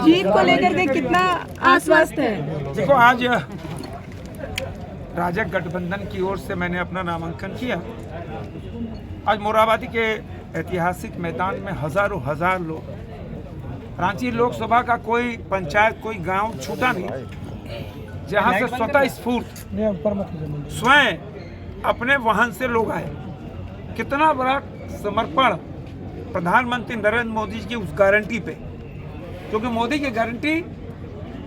जीत को लेकर के कितना आश्वस्त है? देखो, आज राजग गठबंधन की ओर से मैंने अपना नामांकन किया। आज मोरहाबादी के ऐतिहासिक मैदान में हजार लोग, रांची लोकसभा का कोई पंचायत, कोई गांव छूटा नहीं, जहां से स्वतः स्फूर्त स्वयं अपने वाहन से लोग आए। कितना बड़ा समर्पण प्रधानमंत्री नरेंद्र मोदी जी की उस गारंटी पे, क्योंकि मोदी की गारंटी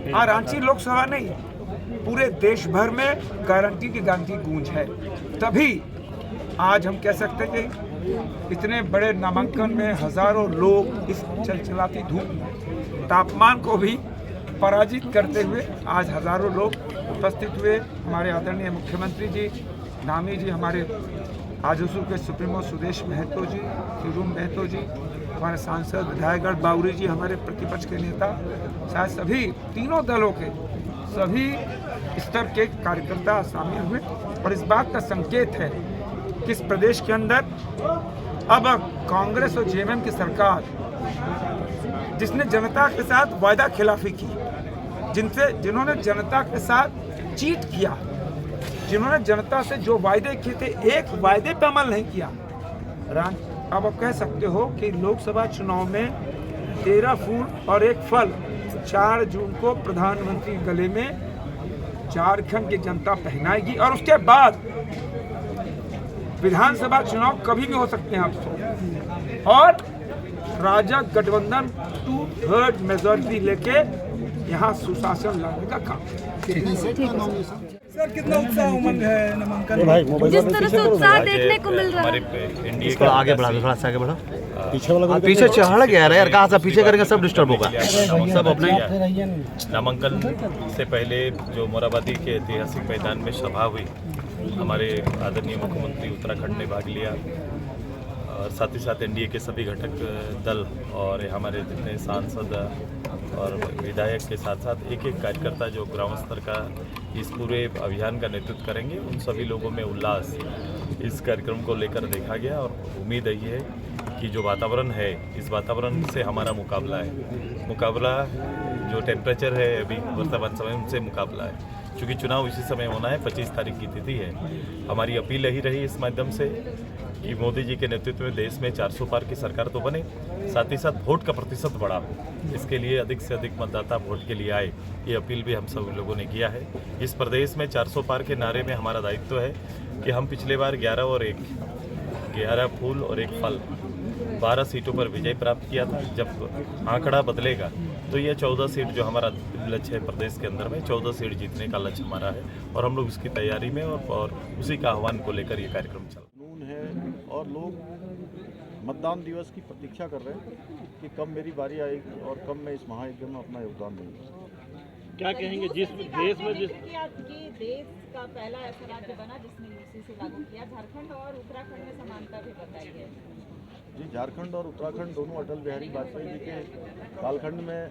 रांची लोकसभा नहीं, पूरे देश भर में गारंटी की गूंज है। तभी आज हम कह सकते हैं कि इतने बड़े नामांकन में हजारों लोग इस चलचलाती धूप तापमान को भी पराजित करते हुए आज हजारों लोग उपस्थित हुए। हमारे आदरणीय मुख्यमंत्री जी, धामी जी, हमारे आजसू के सुप्रीमो सुदेश महतो जी, तिरुम महतो जी, हमारे सांसद विधायकगढ़ बाउरी जी, हमारे प्रतिपक्ष के नेता, शायद सभी तीनों दलों के सभी स्तर के कार्यकर्ता शामिल हुए। और इस बात का संकेत है कि इस प्रदेश के अंदर अब कांग्रेस और जेएमएम की सरकार, जिसने जनता के साथ वायदा खिलाफी की, जिन्होंने जनता के साथ चीट किया, जिन्होंने जनता से जो वायदे किए थे, एक वायदे पर अमल नहीं किया। अब आप कह सकते हो कि लोकसभा चुनाव में 13 फूल और एक फल 4 जून को प्रधानमंत्री गले में झारखंड की जनता पहनाएगी। और उसके बाद विधानसभा चुनाव कभी भी हो सकते हैं आपको, और राजग गठबंधन 2/3 मेजॉरिटी लेके यहाँ सुशासन लाने का काम। सर, कितना उत्साह उमंग है नामांकन? जिस तरह से उत्साह देखने को मिल रहा है। इसको आगे बढ़ा, थोड़ा सा आगे बढ़ा। पीछे चढ़ गया यार, कहाँ से पीछे करेंगे सब डिस्टर्ब होगा। सब अपने नामांकन से पहले जो मोरहाबादी के ऐतिहासिक मैदान में सभा हुई, हमारे आदरणीय मुख्यमंत्री उत्तराखंड ने भाग लिया, और साथ ही साथ एनडीए के सभी घटक दल और हमारे जितने सांसद और विधायक के साथ साथ एक कार्यकर्ता जो ग्राम स्तर का इस पूरे अभियान का नेतृत्व करेंगे, उन सभी लोगों में उल्लास इस कार्यक्रम को लेकर देखा गया। और उम्मीद यही है कि जो वातावरण है, इस वातावरण से हमारा मुकाबला जो टेम्परेचर है अभी वर्तमान समय, उनसे मुकाबला है। क्योंकि चुनाव इसी समय होना है, 25 तारीख की तिथि है। हमारी अपील यही रही इस माध्यम से कि मोदी जी के नेतृत्व में देश में 400 पार की सरकार तो बने, साथ ही साथ वोट का प्रतिशत बढ़ा हो। इसके लिए अधिक से अधिक मतदाता वोट के लिए आए, ये अपील भी हम सब लोगों ने किया है। इस प्रदेश में 400 पार के नारे में हमारा दायित्व है कि हम पिछले बार 11 फूल और एक फल 12 सीटों पर विजय प्राप्त किया था। जब आंकड़ा बदलेगा तो ये 14 सीट जो हमारा लक्ष्य है प्रदेश के अंदर में, 14 सीट जीतने का लक्ष्य हमारा है, और हम लोग इसकी तैयारी में और उसी का आह्वान को लेकर ये कार्यक्रम चल रहा है। और लोग मतदान दिवस की प्रतीक्षा कर रहे हैं कि कब मेरी बारी आएगी और कब मैं इस महायज्ञ में अपना योगदान दूंगा। क्या कहेंगे जिस देश में देश का पहला ऐसा राज्य बना जिसने यूसीसी लागू किया, झारखंड और उत्तराखंड में समानता भी बताई है? जी, झारखंड और उत्तराखंड दोनों अटल बिहारी वाजपेयी जी के कालखंड में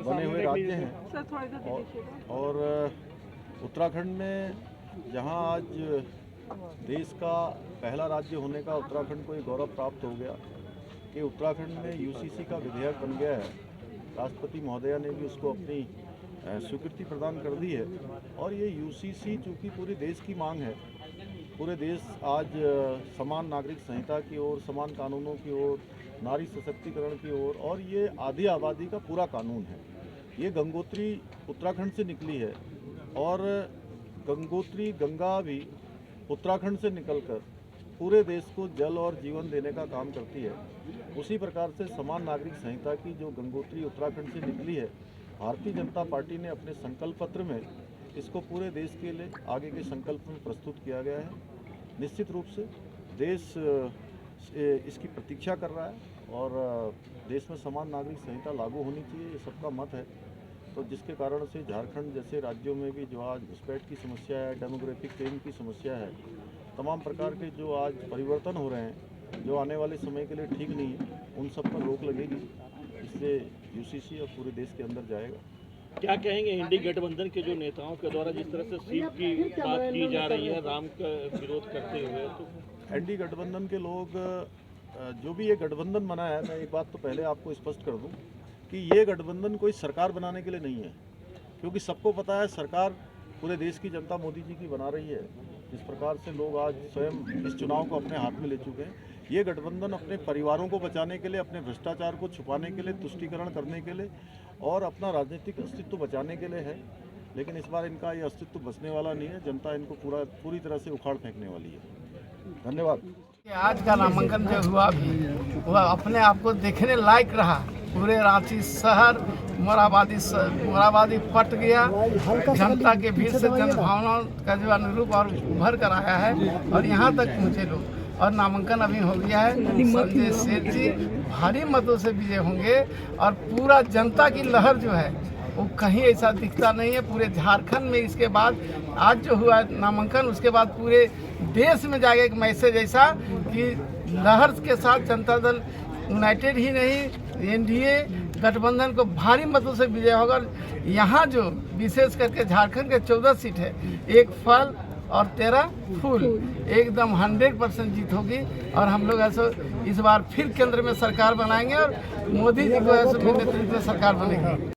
बने हुए राज्य हैं। और उत्तराखंड में जहां आज देश का पहला राज्य होने का उत्तराखंड को ये गौरव प्राप्त हो गया कि उत्तराखंड में यूसीसी का विधेयक बन गया है। राष्ट्रपति महोदया ने भी उसको अपनी स्वीकृति प्रदान कर दी है। और ये यूसीसी चूँकि पूरे देश की मांग है, पूरे देश आज समान नागरिक संहिता की ओर, समान कानूनों की ओर, नारी सशक्तिकरण की ओर, और ये आधी आबादी का पूरा कानून है। ये गंगोत्री उत्तराखंड से निकली है, और गंगोत्री गंगा भी उत्तराखंड से निकलकर पूरे देश को जल और जीवन देने का काम करती है। उसी प्रकार से समान नागरिक संहिता की जो गंगोत्री उत्तराखंड से निकली है, भारतीय जनता पार्टी ने अपने संकल्प पत्र में इसको पूरे देश के लिए आगे के संकल्प में प्रस्तुत किया गया है। निश्चित रूप से देश इसकी प्रतीक्षा कर रहा है और देश में समान नागरिक संहिता लागू होनी चाहिए, ये सबका मत है। तो जिसके कारण से झारखंड जैसे राज्यों में भी जो आज घुसपैठ की समस्या है, डेमोग्राफिक चेंज की समस्या है, तमाम प्रकार के जो आज परिवर्तन हो रहे हैं जो आने वाले समय के लिए ठीक नहीं है, उन सब पर रोक लगेगी। इसलिए यूसीसी अब पूरे देश के अंदर जाएगा। क्या कहेंगे एनडीए गठबंधन के जो नेताओं के द्वारा जिस तरह से सीट की बात की जा रही है राम का विरोध करते हुए, तो एनडीए गठबंधन के लोग जो भी ये गठबंधन बना है, मैं एक बात तो पहले आपको स्पष्ट कर दूं कि ये गठबंधन कोई सरकार बनाने के लिए नहीं है, क्योंकि सबको पता है सरकार पूरे देश की जनता मोदी जी की बना रही है। जिस प्रकार से लोग आज स्वयं इस चुनाव को अपने हाथ में ले चुके हैं, ये गठबंधन अपने परिवारों को बचाने के लिए, अपने भ्रष्टाचार को छुपाने के लिए, तुष्टीकरण करने के लिए और अपना राजनीतिक अस्तित्व बचाने के लिए है। लेकिन इस बार इनका ये अस्तित्व बचने वाला नहीं है, जनता इनको पूरी तरह से उखाड़ फेंकने वाली है। धन्यवाद। आज का नामांकन जो हुआ भी वह अपने आप को देखने लायक रहा। पूरे रांची शहर मोराबादी पट गया, जनता के भीड़ से जनभावना का जो अनुरूप और उभर कर आया है और यहाँ तक पहुँचे लोग। और नामांकन अभी हो गया है, संजय सेठ जी भारी मतों से विजय होंगे और पूरा जनता की लहर जो है वो कहीं ऐसा दिखता नहीं है पूरे झारखंड में। इसके बाद आज जो हुआ नामांकन, उसके बाद पूरे देश में जाएगा एक मैसेज ऐसा कि लहर के साथ जनता दल यूनाइटेड ही नहीं, एनडीए गठबंधन को भारी मतों से विजय होगा। यहाँ जो विशेष करके झारखंड के 14 सीट है, एक फल और 13 फूल, एकदम 100% जीत होगी और हम लोग ऐसे इस बार फिर केंद्र में सरकार बनाएंगे और मोदी जी को ऐसे नेतृत्व में सरकार बनेगी।